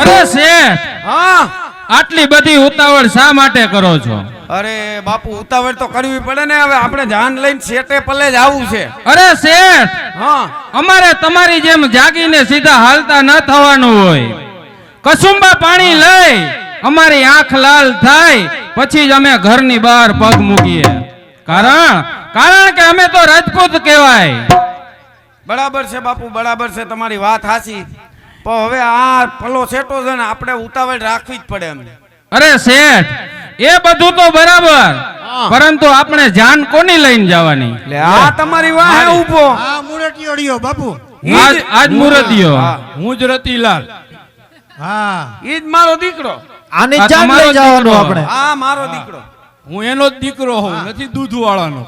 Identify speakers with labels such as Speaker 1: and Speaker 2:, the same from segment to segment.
Speaker 1: અરે શેઠ,
Speaker 2: હા
Speaker 1: આટલી બધી ઉતાવળ શા માટે કરો છો?
Speaker 2: અરે બાપુ ઉતાવળ તો કરવી પડે ને, હવે આપણે જાન લઈને શેઠે પલે જ આવવું છે.
Speaker 1: અરે શેઠ,
Speaker 2: હા
Speaker 1: અમારે તમારી જેમ જાગીને સીધા હાલતા ન થવાનું હોય. કસુંબા પાણી લઈ અમારી આંખ લાલ થાય પછી જ અમે ઘરની બહાર પગ મૂકીએ. કારણ કે અમે તો રાજપૂત કહેવાય.
Speaker 2: બરાબર છે બાપુ, બરાબર છે, તમારી વાત સાચી. પણ હવે આ પલો સેટો છે ને, આપણે ઉતાવળ રાખવી જ પડે એમ.
Speaker 1: અરે શેઠ, એ બધું તો બરાબર, પરંતુ આપણે જાન કોની લઈને જવાની?
Speaker 2: એટલે આ તમારી વાહે ઊભો
Speaker 3: આ મુરતિયોડિયો બાપુ.
Speaker 1: આજ મુરતિયો.
Speaker 4: હું જ રતિલાલ.
Speaker 3: હા
Speaker 2: ઈ જ મારો દીકરો.
Speaker 5: આને
Speaker 1: આ
Speaker 5: જાન
Speaker 1: તમારો
Speaker 5: લઈ જવાનું
Speaker 1: દીકરો.
Speaker 5: આપણે.
Speaker 2: આ મારો દીકરો.
Speaker 4: હું એનો જ દીકરો હોઉં, નથી દૂધ વાળાનો.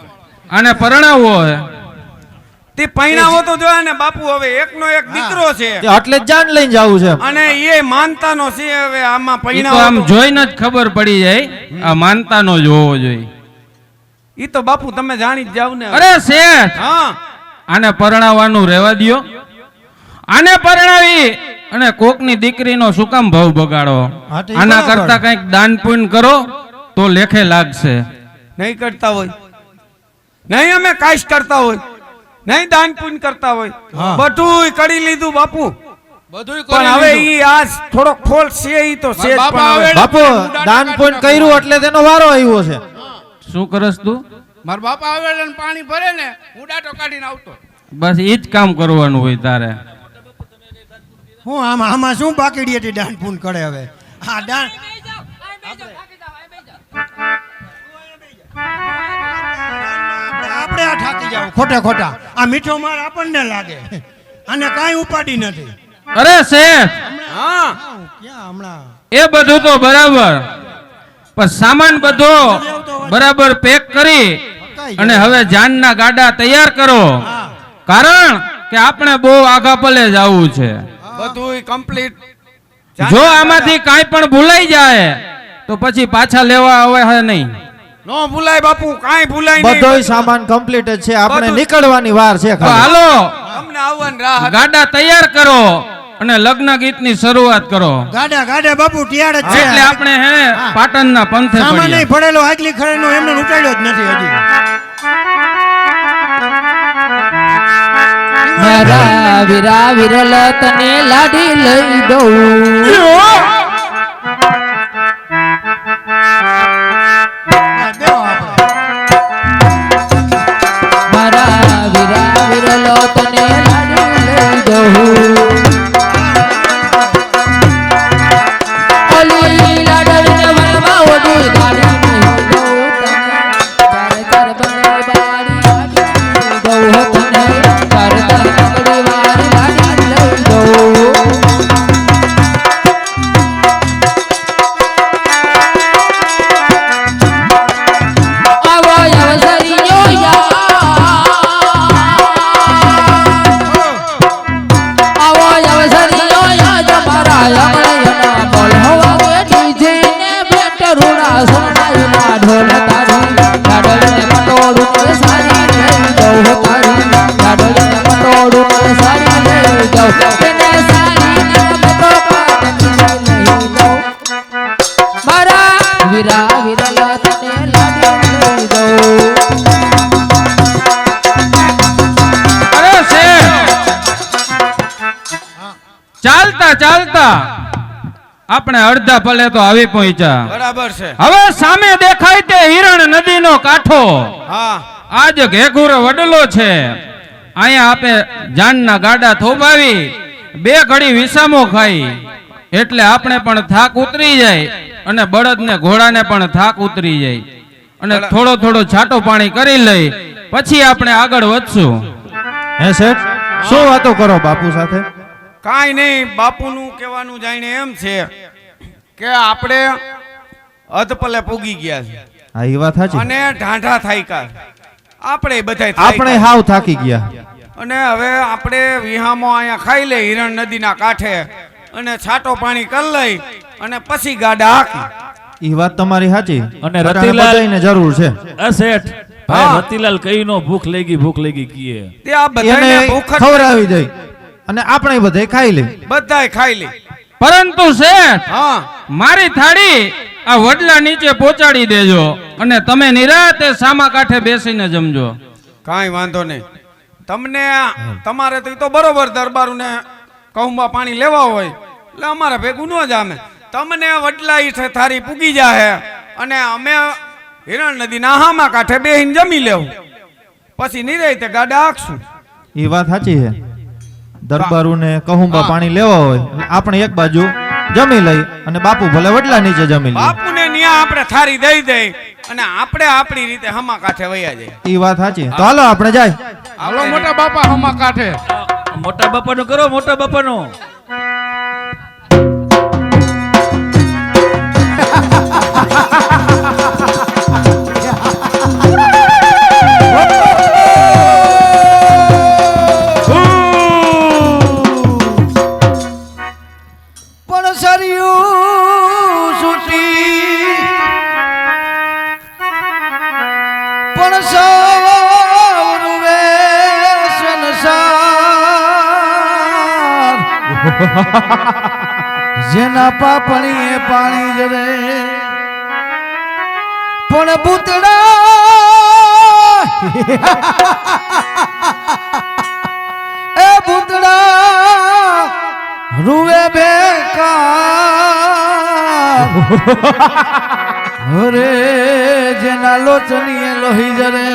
Speaker 1: આને પરણાવવો હે.
Speaker 2: તે પૈણાવો તો જોયા ને બાપુ, હવે એકનો એક દીકરો છે
Speaker 5: એટલે જ જાન લઈને જવું છે.
Speaker 2: અને એ માનતાનો છે. હવે આમાં
Speaker 1: ઈ તો
Speaker 2: પૈણાવો
Speaker 1: આમ
Speaker 2: તો-
Speaker 1: જોઈને જ ખબર પડી જાય, આ માનતાનો જ હોવો જોઈએ.
Speaker 2: ઈ તો બાપુ તમે જાણી જ જાવ ને.
Speaker 1: અરે શેઠ,
Speaker 2: હા
Speaker 1: આને પરણાવવાનું રહેવા દ્યો. આને પરણાવી અને કોકની દીકરીનો શું કામ ભાવ બગાડો?
Speaker 3: હા, તો ઈ
Speaker 1: આના
Speaker 3: બરાબર.
Speaker 1: કરતા કંઈક દાન પુણ્ય કરો તો લેખે લાગશે.
Speaker 2: નહીં કરતા હોય, નહીં અમે કાંઈ કરતા હોય, નહીં દાન પુણ્ય કરતા હોય,
Speaker 3: હા.
Speaker 2: બધું કરી લીધું બાપુ.
Speaker 4: બધુંય કરી
Speaker 2: પણ હવે
Speaker 4: લીધું.
Speaker 2: ઈ આજ થોડો ફોલ્ટ છે. ઈ તો છે જ,
Speaker 4: બાપા
Speaker 2: પણ હવે
Speaker 4: આવે
Speaker 5: બાપુ દાન પુણ્ય કર્યું એટલે તેનો વારો આવ્યો છે.
Speaker 1: શું કરસ તું?
Speaker 4: મારા બાપા આવે ને પાણી ભરે ને, હું ડાટો કાઢીને આવતો.
Speaker 1: બસ ઈ જ કામ કરવાનું હોય તારે.
Speaker 3: હું આમાં શું બાકીડી દાન પૂન કરે હવે? હા દાન આપણે આ થાકી જાવ ખોટા. આ મીઠો માર આપણને લાગે અને કાંઈ ઉપાડી નથી.
Speaker 1: અરે શેઠ,
Speaker 2: હા
Speaker 3: ક્યાં હમણાં
Speaker 1: એ બધું તો બરાબર, પણ સામાન બધો બરાબર પેક કરી અને હવે જાનના ગાડા તૈયાર કરો. કારણ કે આપણે બહુ આગા પલે જવું છે.
Speaker 2: બધું કમ્પ્લીટ.
Speaker 1: જો આમાંથી કાંઈ પણ ભૂલાઈ જાય તો પછી પાછા લેવા આવે હે નહીં.
Speaker 2: નો ભૂલાય બાપુ, કાંઈ ભૂલાય નહીં.
Speaker 5: બધોય સામાન કમ્પ્લીટ જ છે. આપણે
Speaker 2: બધું.
Speaker 5: નીકળવાની વાર છે
Speaker 1: તો
Speaker 5: ખાલી.
Speaker 1: હાલો
Speaker 2: અમને આવવાની રાહ હતી.
Speaker 1: ગાડા તૈયાર કરો અને લગ્ન ગીતની શરૂઆત કરો.
Speaker 3: ગાડા બાપુ ટિયાડ જ છે.
Speaker 1: એટલે આપણે હે પાટણના પંથે
Speaker 3: સામાન
Speaker 1: પડીએ.
Speaker 3: નહીં પડેલો આગલી ખરેનો એમને ઉતાર્યો જ નથી હજી.
Speaker 6: મારા વીરા વિરલ તને લાડી લઈ દઉં.
Speaker 3: દેવો આપણે.
Speaker 6: મારા વીરા વિરલ તને લાડી લઈ દઉં. ઓલી લાડવીને વનમાં ઓઢી લાડી લઈ દઉં તને. ચાર બંગડી વાળી લાડી લઈ દઉં તને. ચાર બંગડી વાળી લાડી લઈ દઉં. આવો અવસરીયો આવો અવસરીયો યાદ મારા યમણના બોલ હવા કે ડીજે ને બેટ રૂડા સોનાઈના ઢોલ તારી ગાડલને પટોડું ને સારી લઈ દઉં તારી ગાડલને પટોડું ને સારી લઈ દઉં તેને સારી ને તો પાટકી લઈ દઉં મારા વીરા વિરલા તને લાડી લઈ દઉં.
Speaker 1: અરે શેઠ, ચાલતા આપણે અડધા પલે તો આવી પહોંચ્યા.
Speaker 2: બરાબર છે.
Speaker 1: હવે સામે દેખાય તે હિરણ નદીનો કાંઠો.
Speaker 2: હા
Speaker 1: આજ ઘેઘુર વડલો છે. અહીંયા આપે જાનના ગાડા થોભાવી બે ઘડી વિસામો ખાઈ એટલે આપણે પણ થાક ઉતરી જાય અને બળદને ઘોડાને પણ થાક ઉતરી જાય અને થોડો છાટો પાણી કરી લઈ પછી આપણે આગળ વધશું.
Speaker 5: હે શેઠ, શું વાતો કરો બાપુ સાથે?
Speaker 2: કાંઈ નહીં, બાપુનું કહેવાનું જાણે એમ છે કે આપણે અધપલે પૂગી ગયા છે
Speaker 5: હા એ વાત સાચી.
Speaker 2: અને ઢાંઢા થાયકા. આપણે બધાય
Speaker 5: આપણે
Speaker 2: થાયકા.
Speaker 5: હાવ થાકી ગયા.
Speaker 2: અને હવે આપણે વિહામો અહીંયા ખાઈ લે હિરણ નદીના કાંઠે અને છાટો પાણી કરી લઈ અને પછી ગાડા હાકી.
Speaker 5: એ વાત તમારી સાચી.
Speaker 7: અને
Speaker 5: અટાણે
Speaker 7: રતિલાલ
Speaker 5: બધાયને જરૂર છે.
Speaker 7: શેઠ ભાઈ રતિલાલ કઈ નો ભૂખ લાગી કીએ
Speaker 2: તે આ બધાને
Speaker 5: એને
Speaker 2: ભૂખ જ
Speaker 5: ખવડાવી દઈ અને આપણે બધાય ખાઈ લે.
Speaker 2: બધાય ખાઈ લે.
Speaker 1: પરંતુ શેઠ
Speaker 2: હા
Speaker 1: મારી થાળી આ વડલા નીચે પહોંચાડી દેજો અને તમે નિરાતે સામા કાંઠે બેસીને જમજો.
Speaker 2: કાંઈ વાંધો નહીં. તમને તમારે તો બરોબર દરબારું ને કહુંબા પાણી લેવા હોય એટલે અમારે ભેગું ન જામે. તમને વડલા ઈઠે થારી પૂગી જાહે અને અમે હિરણ નદીના હામા કાંઠે બેહીને જમી લેવું, પછી નિરાંતે ગાડા હાંકશું.
Speaker 5: એ વાત સાચી છે. દરબારું ને કહુંબા પાણી લેવા હોય એટલે આપણે એક બાજુ જમી લઈ અને બાપુ ભલે વડલા નીચે જમી લે.
Speaker 2: બાપુને ન્યા આપણે થારી દઈ દઈ અને આપણે આપણી રીતે હામા કાંઠે વયા જાય.
Speaker 5: એ વાત સાચી. તો હાલો આપણે જાય.
Speaker 4: હાલો મોટા બાપા હમા કાંઠે.
Speaker 7: મોટા બાપાનું કરો, મોટા બાપાનું.
Speaker 3: પણ સરિયું છૂટી પણ સૌરુવે સંસાર જેના પાપણીએ પાણી જરે પણ ભૂતડા એ ભૂતડા રૂવે બેકાર અરે જેના લોચનીએ લોહી જરે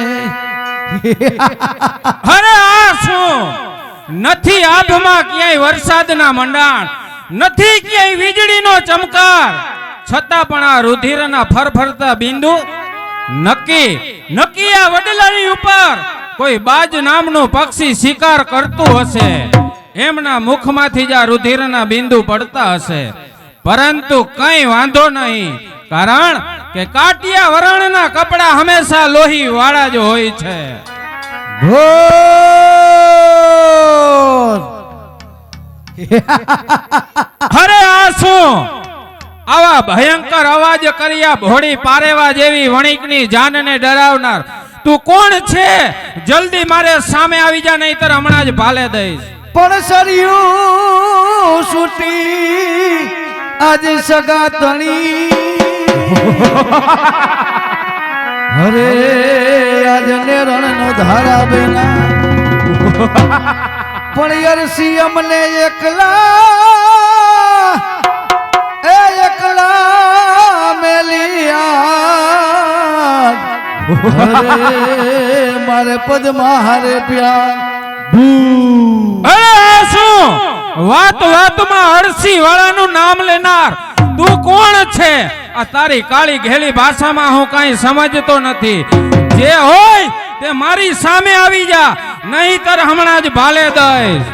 Speaker 1: અરે આ શું? નથી આભમાં ક્યાંય વરસાદના મંડાણ, નથી ક્યાંય વીજળીનો ચમકાર, છતાં પણ આ રુધિરના ફરફરતા બિંદુ. નક્કી નક્કી આ વડલાની ઉપર કોઈ બાજ નામનું પક્ષી શિકાર કરતું હશે. એમના મુખમાંથી જ આ રુધિરના બિંદુ પડતા હશે. પરંતુ કઈ વાંધો નહીં, કારણ કે કાટિયા વરણના કપડા હંમેશા લોહી વાળા જ હોય છે. અરે આ શું? આવા ભયંકર અવાજ કર્યા ભોળી પારેવા જેવી વણિકની જાનને ડરાવનાર તું કોણ છે? જલ્દી મારે સામે આવી જા, નહીતર હમણાં જ ભાલે દઈશ.
Speaker 3: પણ સરિયું છૂટી આજ સગા તણી અરે આજ નેરણ નો ધારા બેના પણ યરસી અમને એકલા એ એકલા મેલિયા અરે મારે પદમાં હારે પ્યાર
Speaker 1: અરે આ શું? વાત વાતમાં અળસી વાળાનું નામ લેનાર તું કોણ છે? આ તારી કાળી ઘેલી ભાષામાં હું કાંઈ સમજતો નથી. જે હોય તે મારી સામે આવી જા, નહીંતર હમણાં જ ભાલે દઈશ.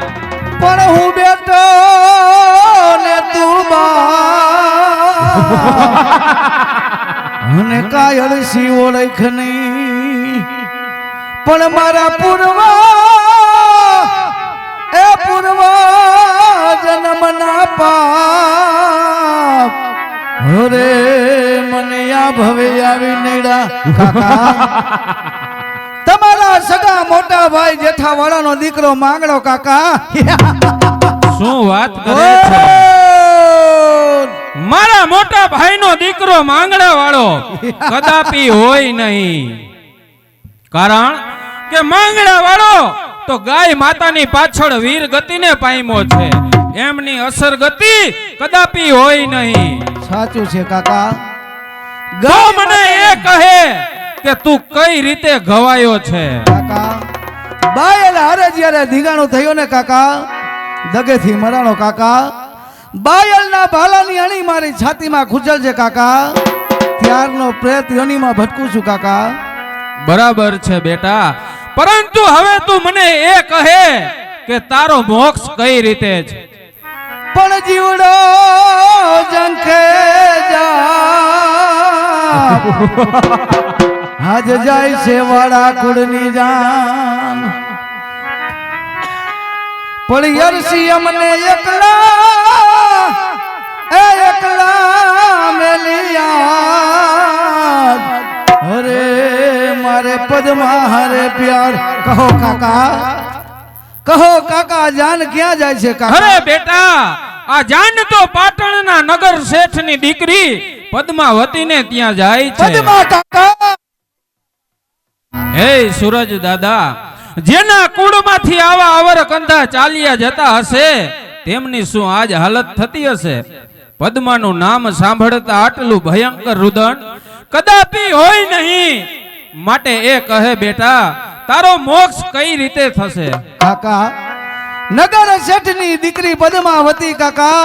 Speaker 3: પણ હું બેઠો ને તું બા અને કાયળ સી ઓળખ નહીં પણ મારા પૂર્વ જન્મના પાપ અરે મને આ ભવે આવી નેડા કાકા તમારા સગા મોટા ભાઈ જેઠાવાળાનો દીકરો માંગડો કાકા
Speaker 1: શું વાત કરે છે? મારા મોટા ભાઈનો દીકરો માંગડા વાળો કદાપી હોય નહીં, કારણ કે માંગડા વાળો તો ગાય માતાની પાછળ વીર ગતિને પામ્યો છે. એમની અસર ગતિ કદાપી હોય નહીં.
Speaker 3: સાચું છે કાકા.
Speaker 1: ગો મને એ કહે કે તું કઈ રીતે ઘવાયો છે?
Speaker 3: કાકા બાયલ હારે જ્યારે ધીગાણું થયું ને કાકા, દગેથી મરાણો કાકા. બાયલના ભાલાની અણી મારી છાતીમાં ખૂંચલ છે કાકા. ત્યારનો પ્રેત યોનીમાં ભટકું છું કાકા.
Speaker 1: બરાબર છે બેટા, પરંતુ હવે તું મને એ કહે કે તારો મોક્ષ કઈ રીતે છે?
Speaker 3: પણ જીવડો જંખે જા આજ જાય છે વાળા કુળની જાન પણ યરસી અમને એકલા મેલિયા અરે મારે પદમાં હારે પ્યાર. કહો કાકા જાન ક્યાં જાય છે કાકા?
Speaker 1: અરે બેટા, આ જાન તો પાટણના નગર શેઠની દીકરી પદ્માવતીને ત્યાં જાય છે.
Speaker 3: પદ્મા કાકા
Speaker 1: હે સૂરજ દાદા, જેના કુળમાંથી આવા અવર કંધા ચાલ્યા જતા હશે તેમની શું આજ હાલત થતી હશે? પદ્માનું નામ સાંભળતા આટલું ભયંકર રુદન કદાપી હોય નહીં. માટે એ કહે બેટા, તારો મોક્ષ કઈ રીતે થશે?
Speaker 3: કાકા, નગર શેઠની દીકરી પદ્માવતી કાકા,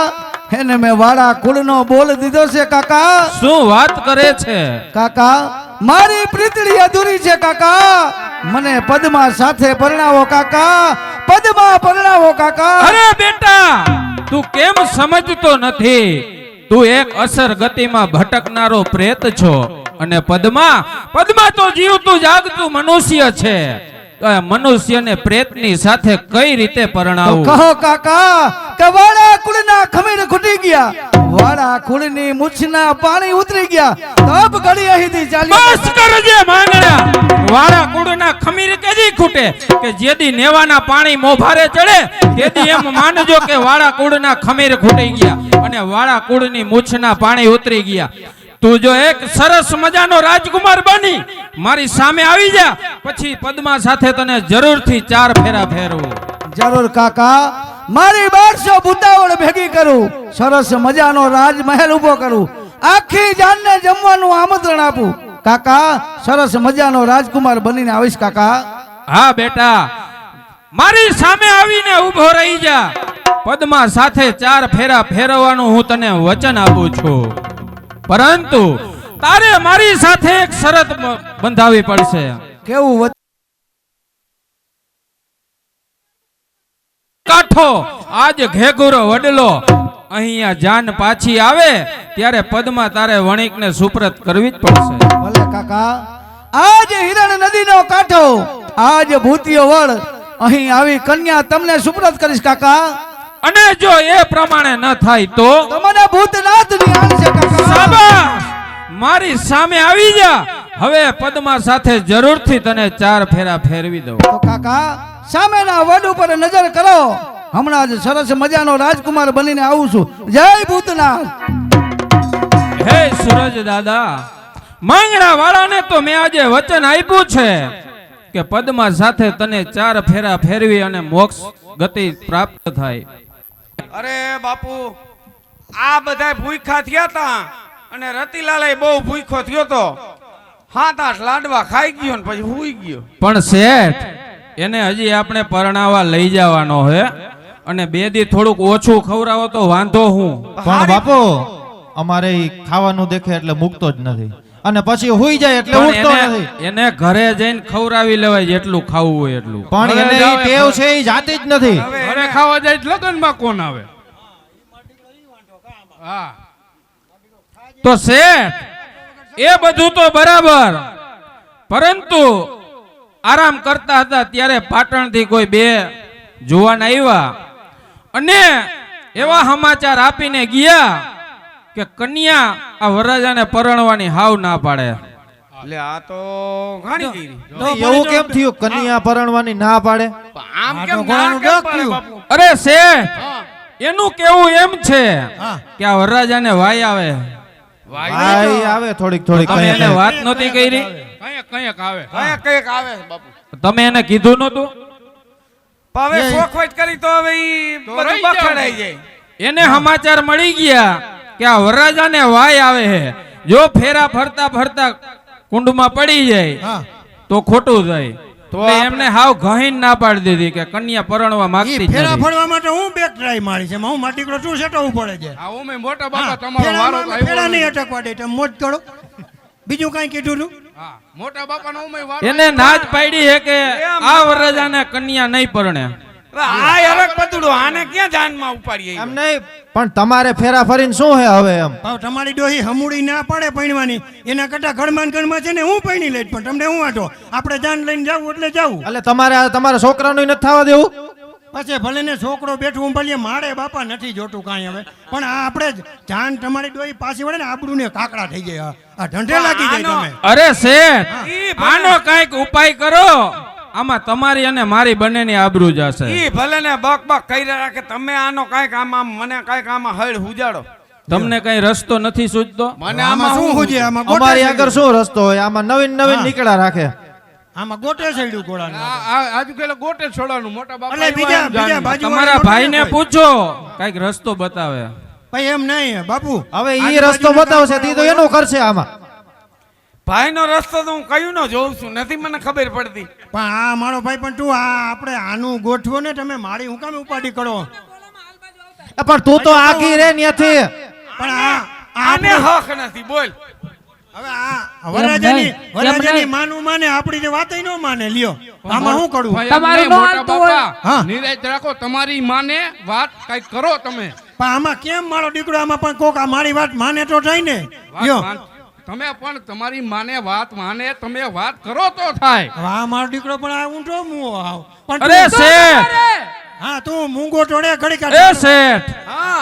Speaker 3: એને મેં વાડા કુળનો બોલ દીધો છે કાકા.
Speaker 1: શું વાત કરે છે?
Speaker 3: કાકા, મારી પ્રીતળી અધૂરી છે કાકા. મને પદ્મા સાથે પરણાવો કાકા, પદ્મા પરણાવો કાકા.
Speaker 1: અરે બેટા, તું કેમ સમજતો નથી? તું એક અસર ગતિમાં ભટકનારો પ્રેત છો અને પદ્મા તો જીવતું જાગતું મનુષ્ય છે. તો આ મનુષ્યને પ્રેતની સાથે કઈ રીતે
Speaker 3: તો
Speaker 1: પરણાવું?
Speaker 3: કહો કાકા કે વાડા કુળના ખમીર ખૂટી ગયા, વાડા કુળની મૂછના પાણી ઉતરી ગયા, તબ ઘડી અહીંથી ચાલી.
Speaker 1: બસ કરજે માંગણા. વાળા કુળના ખમીર કેદી ખૂટે કે જેદી નેવાના પાણી મોભારે ચડે તેદી એમ માનજો કે વાળા કુળના ખમીર ખૂટી ગયા અને વાળા કુળની મૂછના પાણી ઉતરી ગયા. તું જો એક સરસ મજાનો રાજકુમાર બની મારી સામે આવી જા, પછી પદ્મા સાથે તને જરૂરથી 4 ફેરા ફેરવું.
Speaker 3: જરૂર કાકા, મારી 1200 ભૂતાવળ ભેગી કરું, સરસ મજાનો રાજમહેલ ઉભો કરું, આખી જાનને જમવાનું આમંત્રણ આપું કાકા. સરસ મજાનો રાજકુમાર બનીને આવીશ કાકા.
Speaker 1: હા બેટા, મારી સામે આવીને ઊભો રહી જા. પદ્મા સાથે 4 ફેરા ફેરવવાનું હું તને વચન આપું છું, પરંતુ તારે મારી સાથે એક શરત બંધાવી પડશે.
Speaker 3: કેવું વચન?
Speaker 1: કાઠો આજ ઘેગુરો વડલો અહીંયા જાન પાછી આવે ત્યારે પદ્મા તારે વણિકને સુપ્રત કરવી જ પડશે.
Speaker 3: ભલે કાકા, આજ હિરણ નદીનો કાંઠો, આજ ભૂતિયો વડ, અહીં આવી કન્યા તમને સુપ્રત કરીશ કાકા.
Speaker 1: અને જો એ પ્રમાણે ન થાય તો
Speaker 3: તમને ભૂતનાથ ની આણશે કાકા.
Speaker 1: શાબાશ! મારી સામે આવી જા. હવે પદ્મા સાથે જરૂરથી તને 4 ફેરા ફેરવી દઉં.
Speaker 3: તો કાકા, સામેના વડ ઉપર નજર કરો, હમણાં જ સરસ મજાનો રાજકુમાર બનીને આવું છું. જય ભૂતનાથ.
Speaker 1: હે સૂરજ દાદા, માંગણા વાળાને તો મેં આજે વચન આપ્યું છે કે પદ્મા સાથે તને 4 ફેરા ફેરવી અને મોક્ષ ગતિ પ્રાપ્ત થાય.
Speaker 2: અરે બાપુ, આ બધા ભૂખ્યા થયા તા અને રતિલાલે બહુ ભૂખો થયો તો 7-8 લાડવા ખાઈ ગયો ને પછી હુઈ ગયો.
Speaker 1: પણ શેઠ, એને હજી આપણે પરણાવા લઈ જવાનો હે અને 2 દી થોડુંક ઓછું ખવડાવો તો વાંધો હું.
Speaker 5: પણ બાપુ, અમારે ઈ ખાવાનું દેખે એટલે મૂકતો જ નથી અને પછી હુઈ જાય એટલે
Speaker 1: પણ
Speaker 5: ઉઠતો નથી.
Speaker 1: એને ઘરે જઈને ખવડાવી લેવાય જેટલું ખાવું હોય એટલું.
Speaker 5: પણ એને ઈ ટેવ છે, ઈ જાતી જ નથી.
Speaker 4: ઘરે ખાવા જાય તો લગનમાં કોણ આવે? હા,
Speaker 1: તો શેઠ, એ બધું તો બરાબર, પરંતુ આરામ કરતા હતા ત્યારે પાટણથી કોઈ 2 જુવાન આવ્યા અને એવા સમાચાર આપીને ગયા કે કન્યા આ વરરાજાને પરણવાની હાવ ના પાડે.
Speaker 2: એટલે આ તો ઘણી ગીરી.
Speaker 5: એવું કેમ થયું? કન્યા પરણવાની ના પાડે?
Speaker 2: આમ કેમ ના કેમ પાડે બાપુ?
Speaker 1: અરે શેઠ, એનું કેવું એમ છે કે આ વરરાજાને વાય આવે.
Speaker 5: ભાઈ આવે થોડીક થોડીક.
Speaker 1: તમે એને વાત નહોતી કરી?
Speaker 4: કઈક આવે.
Speaker 2: હા, કંઈક આવે બાપુ.
Speaker 1: તમે એને કીધું નહોતું?
Speaker 2: પણ હવે શોખવટ કરી તો હવે ઈ બધું
Speaker 4: રહી જાવ.
Speaker 2: બખડાઈ જાય.
Speaker 1: એને સમાચાર મળી ગયા કે આ વરરાજાને વાય આવે છે. જો ફેરા ફરતા ફરતા કુંડમાં પડી જાય તો ખોટું જાય. તો એમને હાવ ગહીન ના પાડી દીધી કે કન્યા પરણવા માંગતી જ
Speaker 8: ફેરા
Speaker 1: નથી.
Speaker 8: ફરવા માટે હું બેક ટ્રાય મારી છે, હું માટી દીકરો શું સેટવું પડે છે.
Speaker 4: આ ઓમે મોટા બાપા તમારો વારો તો આવ્યો
Speaker 8: ફેરા નહીં
Speaker 4: નથી.
Speaker 8: અટકવા દે, તમે મોજ કરો. બીજું કઈ કીધું તું?
Speaker 4: હા, મોટા બાપાનો ઓમે વારો
Speaker 1: એને ના જ પાડી છે કે આ વરરાજાને કન્યા નહીં પરણે.
Speaker 2: હવે આ હરક પતડું આને ક્યાં જાનમાં ઉપાડીએ?
Speaker 5: એમ નહીં, પણ તમારે ફેરા ફરીને શું હે હવે? એમ
Speaker 8: ભાવ તમારી ડોહી હમુડી ના પડે પૈણવાની, એના કરતા ઘરમાં ને ઘરમાં છે ને હું પૈણી લઈશ. પણ તમને હું વાંધો, આપણે જાન લઈને જાવું એટલે જાવું.
Speaker 5: એટલે તમારા છોકરાનું નથી થવા દેવું?
Speaker 8: પછી ભલે ને છોકરો બેઠું હું ભલે મારે બાપા નથી જોતું કાંઈ હવે, પણ આ આપણે જાન તમારી ડોહી પાછી વળે ને આબરૂ ને કાકડા થઈ જાય. આ ઢંઢે લાગી જાય તમે.
Speaker 1: અરે શેઠ, આનો કઈક ઉપાય કરો. આમાં તમારી અને મારી બંનેની આબરૂ જશે.
Speaker 2: ઈ ભલે ને બક બક કરી રાખે, તમે આનો કાંઈક આમાં મને કાંઈક આમાં હળ હુજાડો.
Speaker 1: તમને કઈ રસ્તો નથી સૂચતો?
Speaker 2: મને
Speaker 8: આમાં શું હોજે? આમાં ગોટે
Speaker 5: અમારી
Speaker 8: સડ્યું.
Speaker 5: આગળ શું રસ્તો હોય? આમાં નવીન નવીન
Speaker 8: હા.
Speaker 5: નીકળ્યા રાખે.
Speaker 8: આમાં ગોટે સડ્યું ઘોડાનું.
Speaker 4: આજુ પેલા ગોટે છોડવાનું મોટા બાપા
Speaker 8: એટલે બીજા બાજુ
Speaker 1: તમારા ભાઈને પૂછો, કઈક રસ્તો બતાવે.
Speaker 8: ભાઈ એમ નહીં બાપુ.
Speaker 5: હવે ઈ
Speaker 8: આજુબાજુના
Speaker 5: રસ્તો બતાવશે તે તો એનું કરશે આમાં.
Speaker 2: ભાઈનો રસ્તો તો હું કયું નો જોઉં છું, નથી મને ખબર પડતી.
Speaker 8: પણ આ મારો ભાઈ પણ તું આ આપણે આનું ગોઠવો ને, તમે મારી હું કામ ઉપાડી કરો?
Speaker 5: પણ તું તો આખી રે ન્યાથી.
Speaker 8: પણ
Speaker 2: આને હક નથી, બોલ.
Speaker 8: હવે આ વરરાજાની માનું માને, આપણી જે વાત ન માને. લ્યો આમાં શું કરું?
Speaker 6: તમારું ન હાલતું હોય.
Speaker 8: હા.
Speaker 4: નિરાશ રાખો, તમારી માને વાત કઈક કરો તમે.
Speaker 8: પણ આમાં કેમ મારો દીકરો આમાં પણ કોક આ મારી વાત માને તો થાય ને.
Speaker 4: વાત
Speaker 8: લ્યો
Speaker 4: તમે પણ તમારી માને વાત માને, તમે વાત કરો તો થાય.
Speaker 8: હવે આ મારો દીકરો પણ આ ઊંટો મુઓ આવ. પણ
Speaker 1: અરે
Speaker 8: તું-
Speaker 1: શેઠ,
Speaker 8: હા તું મૂંગો ટોળે ઘડી
Speaker 1: એ
Speaker 8: કાઢ.
Speaker 1: શેઠ,
Speaker 2: હા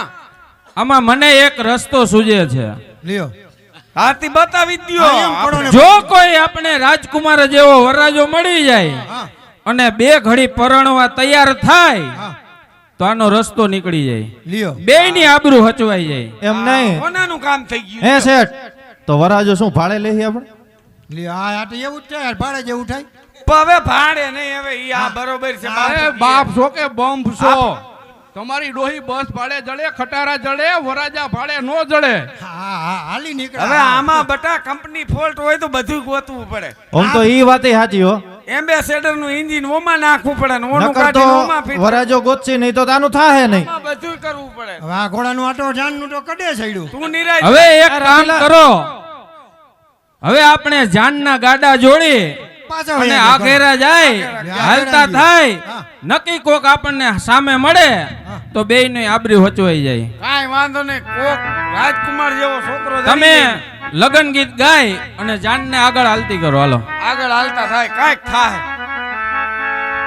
Speaker 1: આમાં મને એક રસ્તો સૂજે છે.
Speaker 8: લ્યો
Speaker 2: હાથી બતાવી
Speaker 8: હા,
Speaker 2: દ્યો.
Speaker 8: એમ કરો ને.
Speaker 1: જો કોઈ આપણે રાજકુમાર જેવો વરરાજો મળી જાય
Speaker 8: હા.
Speaker 1: અને બે ઘડી પરણવા તૈયાર થાય
Speaker 8: હા.
Speaker 1: તો આનો રસ્તો નીકળી જાય,
Speaker 8: લ્યો
Speaker 1: બેયની આબરૂ હચવાઈ જાય.
Speaker 5: એમ નહીં.
Speaker 2: કોનાનું કામ થઈ ગયું?
Speaker 5: હે શેઠ, તો વરાજો શું ભાડે લઈએ આપણે?
Speaker 8: લ્યો આ તો એવું જ થાય, ભાડે જેવું થાય.
Speaker 2: પણ હવે ભાડે નહીં, હવે ઈ આ બરોબર છે.
Speaker 4: અરે બાપ છો કે બોમ્બ છો? તમારી ડોહી બસ ભાડે જડે, ખટારા જડે, વરાજા ભાડે નો જડે.
Speaker 8: હા હા હાલી નીકળે.
Speaker 2: હવે આમાં બટા કંપની ફોલ્ટ હોય તો બધું ગોતવું પડે.
Speaker 5: આમ તો ઈ વાતે સાચી હો.
Speaker 2: એમ્બેસેડર નું એન્જિન ઓમાં નાખવું પડે ને ઓનું
Speaker 5: નકર તો
Speaker 2: કાઢીને ઓમાં ફિટ
Speaker 5: વરાજો ગોતશે નહીં તો તાનું થાહે નહીં.
Speaker 2: આમાં બધું કરવું પડે.
Speaker 8: હવે આ ઘોડાનું આટો જાનનું તો કડે સડ્યું.
Speaker 2: તું નિરાશ
Speaker 1: હવે એક કામ કરો, હવે આપણે જાનના ગાડા જોડી
Speaker 8: પાછા
Speaker 1: અને
Speaker 8: વયા
Speaker 1: આ
Speaker 8: ગયા.
Speaker 1: ઘેરા જાય, હાલતા થાય,
Speaker 8: હા.
Speaker 1: નક્કી કોક આપણને સામે મળે તો બેયની આબરૂ હચવાઈ જાય.
Speaker 2: કાંઈ વાંધો નહીં, કોક રાજકુમાર જેવો છોકરો
Speaker 1: તમે
Speaker 2: જડી જાય.
Speaker 1: લગન ગીત ગાય અને જાનને આગળ હાલતી કરો. હાલો.
Speaker 2: આગળ હાલતા થાય, કાંઈક થાય.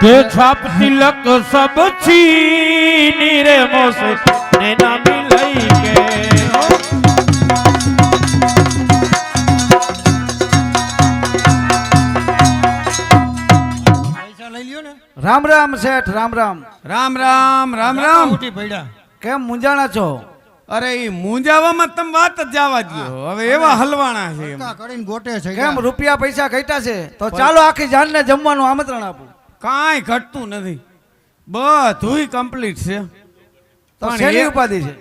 Speaker 7: કે છાપ તિલક સબ છીની રે મોસે ને ના મિલઈ કે
Speaker 8: પૈસા લઈ લ્યો ને.
Speaker 3: રામ રામ શેઠ, રામ રામ.
Speaker 2: રામ રામ રામ રામ.
Speaker 8: ઉઠી પડ્યા.
Speaker 3: કેમ મૂંઝાણા છો?
Speaker 2: અરે ઈ મૂંઝાવામાં તમે વાત જ જવા દ્યો. હવે એવા હલવાણા છે એમ.
Speaker 8: ધક્કા કરીને ગોટે છે.
Speaker 3: કેમ રૂપિયા પૈસા ઘટ્યા છે? તો ચાલો આખી જાનને જમવાનું આમંત્રણ આપું.
Speaker 2: કાંઈ ઘટતું નથી, બધુંય કમ્પ્લીટ છે.
Speaker 3: તો
Speaker 2: પણ
Speaker 3: શેની
Speaker 2: એક-
Speaker 3: ઉપાધિ છે?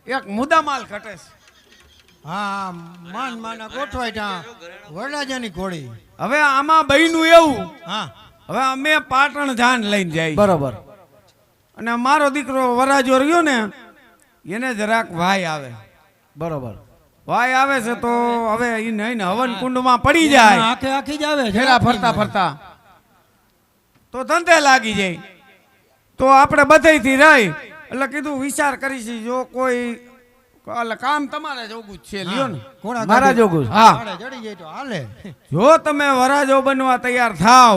Speaker 2: એક મુદ્દામાલ ઘટે છે.
Speaker 8: હા માન માના ગોઠવાય ત્યાં વરરાજાની ઘોડી.
Speaker 2: હવે આમાં બહેનું એવું,
Speaker 8: હા
Speaker 2: હવે અમે પાટણ જાન લઈને જાય
Speaker 3: બરોબર.
Speaker 2: અને મારો દીકરો વરાજો રહ્યો ને એને જરાક વાય આવે.
Speaker 3: બરોબર.
Speaker 2: વાય આવે છે તો હવે ઈ નહીં ને હવન કુંડમાં પડી જાય
Speaker 8: આખે આખી જ આવે.
Speaker 2: ફેરા ફરતા ફરતા તો ધંધે લાગી જાય. તો આપણે બધેયથી રહી એટલે કીધું વિચાર કરીશી, જો કોઈ એટલે કામ તમારે જોગું જ છે, લ્યો ને.
Speaker 8: ઘોડા
Speaker 3: મારા
Speaker 8: ગાડી.
Speaker 3: જોગું.
Speaker 2: હા,
Speaker 8: ભાડે ચડી જાય તો હાલે.
Speaker 2: જો તમે વરાજો બનવા તૈયાર થાવ,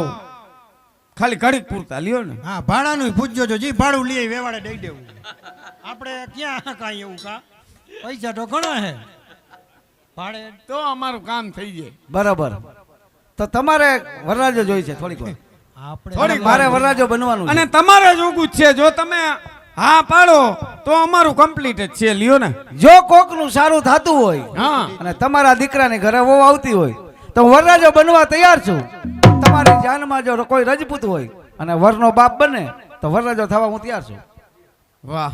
Speaker 2: ખાલી ઘડીક પૂરતા લ્યો ને.
Speaker 8: હા ભાડાનું પૂછજો જો, જી ભાડું લઈ વેવાડે દઈ દેવું. આપણે ક્યાં કાંઈ એવું કા, પૈસા તો ઘણા હે ભાડે.
Speaker 2: તો અમારું કામ થઈ જાય.
Speaker 3: બરોબર. તો તમારે વરરાજો જોઈ છે થોડીક વાર.
Speaker 8: આપણે
Speaker 2: થોડીક
Speaker 3: મારે વરરાજો બનવાનું છે.
Speaker 2: અને તમારે જોગું જ છે, જો તમે હા પાડો તો અમારું કમ્પ્લીટ જ છે, લ્યો ને.
Speaker 3: જો કોકનું સારું થતું હોય
Speaker 2: હા,
Speaker 3: અને તમારા દીકરાની ઘરે વહુ આવતી હોય તો હું વરરાજો બનવા તૈયાર છું. તમારી જાનમાં જો કોઈ રજપૂત હોય અને વરનો બાપ બને તો વરરાજો થવા હું તૈયાર છું.
Speaker 2: વાહ,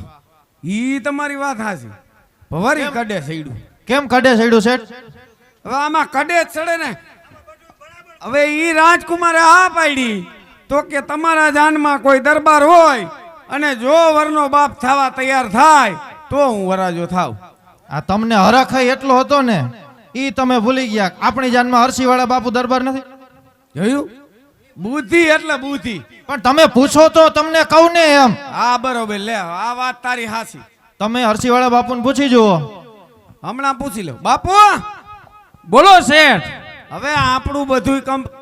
Speaker 2: ઈ તમારી વાત હાચી. વરી કડે સઈડું.
Speaker 5: કેમ કડે સડ્યું શેઠ?
Speaker 2: હવે આમાં કડે જ ચડે ને. હવે ઈ રાજકુમારે હા પાડી તો કે તમારા જાનમાં કોઈ દરબાર હોય અને જો વરનો બાપ થવા તૈયાર થાય તો હું વરાજો થાવ.
Speaker 5: આ તમને હરખાઈ એટલો હતો ને, ઈ તમે ભૂલી ગયા. આપણી જાનમાં હરસીવાળા બાપુ દરબાર નથી.
Speaker 2: જોયું? બુદ્ધિ એટલે બુદ્ધિ.
Speaker 5: પણ તમે પૂછો તો તમને કહું ને એમ.
Speaker 2: હા બરોબર, લે આ વાત તારી હાચી.
Speaker 5: તમે હરસીવાળા બાપુને પૂછી જુઓ.
Speaker 2: હમણાં પૂછી લો. બાપુ
Speaker 1: બોલો શેઠ.
Speaker 2: હવે આપણું બધું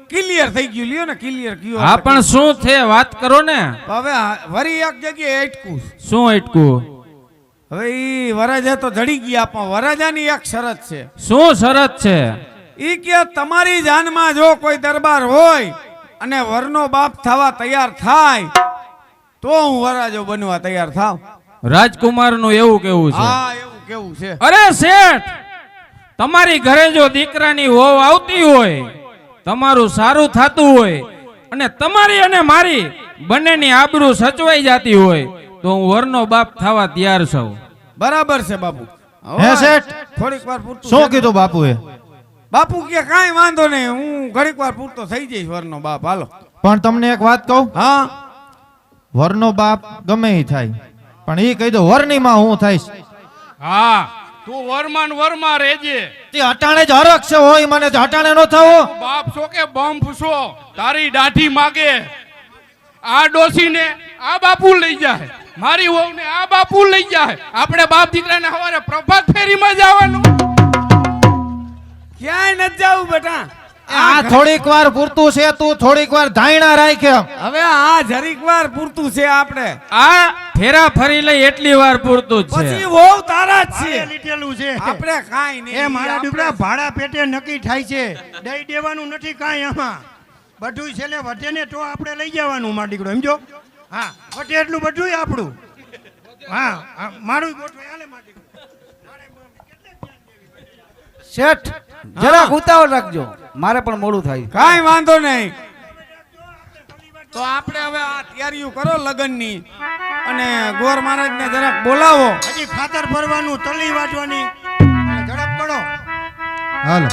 Speaker 2: ક્લિયર થઈ ગયું, લ્યો ને. ક્લિયર કયો
Speaker 1: હા પણ શું છે વાત કરો ને.
Speaker 2: હવે વરી એક જગ્યાએ અટકું.
Speaker 1: શું અટકું?
Speaker 2: હવે ઈ વરાજા તો જડી ગયા, પણ વરાજાની એક શરત છે.
Speaker 1: શું શરત છે?
Speaker 2: ઈ કે તમારી જાનમાં જો કોઈ દરબાર હોય અને વરનો બાપ થવા તૈયાર થાય તો હું વરાજો બનવા તૈયાર થાવ.
Speaker 1: રાજકુમારનું એવું કેવું છે.
Speaker 2: હા એવું કેવું છે.
Speaker 1: અરે શેઠ, તમારી ઘરે જો દીકરાની વહુ આવતી હોય, તમારું સારું થતું હોય અને તમારી અને મારી બંનેની આબરૂ સચવાઈ જતી હોય તો હું વરનો બાપ થવા તૈયાર છું.
Speaker 2: બરાબર છે બાપુ.
Speaker 5: હે શેઠ?
Speaker 2: થોડીક વાર પૂરતું
Speaker 5: શું
Speaker 2: છે.
Speaker 5: કીધું બાપુએ?
Speaker 2: બાપુ કે કાંઈ વાંધો નહીં, હું ઘડીક વાર પૂરતો થઈ જઈશ વરનો બાપ. હાલો.
Speaker 5: પણ તમને એક વાત કહું,
Speaker 2: હા
Speaker 5: વરનો બાપ ગમે ઈ થાય, પણ ઈ કહી દો વરની માં હું થઈશ.
Speaker 4: હા તું વરમાં ને વરમાં રહેજે.
Speaker 5: તે અટાણે જ હરખ છે હોય મને, તે અટાણે નો થવો.
Speaker 4: બાપ છો કે બમ્પ છો, તારી દાઢી માગે. આ ડોસીને આ બાપુ લઈ જાય, મારી વહુને આ બાપુ લઈ જાય. આપણે બાપ દીકરાને સવારે પ્રભાત ફેરીમાં જવાનું.
Speaker 2: ક્યાંય નથી જવું બેટા.
Speaker 5: આ થોડીક વાર પૂરતું છે, તું થોડીક વાર ધાયણા રાખ.
Speaker 2: હવે આ જરીક વાર પૂરતું છે. આપણે
Speaker 1: આ ફેરા ફરી લઈ એટલી વાર પૂરતું જ
Speaker 2: પછી
Speaker 1: છે.
Speaker 2: વહુ તારા જ છે.
Speaker 8: લીધેલું છે
Speaker 2: આપણે કાંઈ નહીં.
Speaker 8: એ મારા
Speaker 2: આપણે-
Speaker 8: દીકરા ભાડા પેટે નક્કી થાય છે, દઈ દેવાનું નથી કાંઈ આમાં. બધું છેલ્લે વધે ને તો આપણે લઈ જવાનું મારો દીકરો, સમજો. હા વધે એટલું બધું આપણું. હા હા, મારું ગોઠવાય હાલે મારો દીકરો.
Speaker 3: શેઠ જરાક ઉતાવળ રાખજો, મારે પણ મોડું થાય.
Speaker 2: કાંઈ વાંધો નહીં. તો આપણે હવે આ તૈયારીઓ કરો લગનની, અને ગોર મહારાજને જરાક બોલાવો.
Speaker 8: હજી ખાતર ભરવાનું, તલી વાટવાની, ઝડપ કરો.
Speaker 5: હાલો.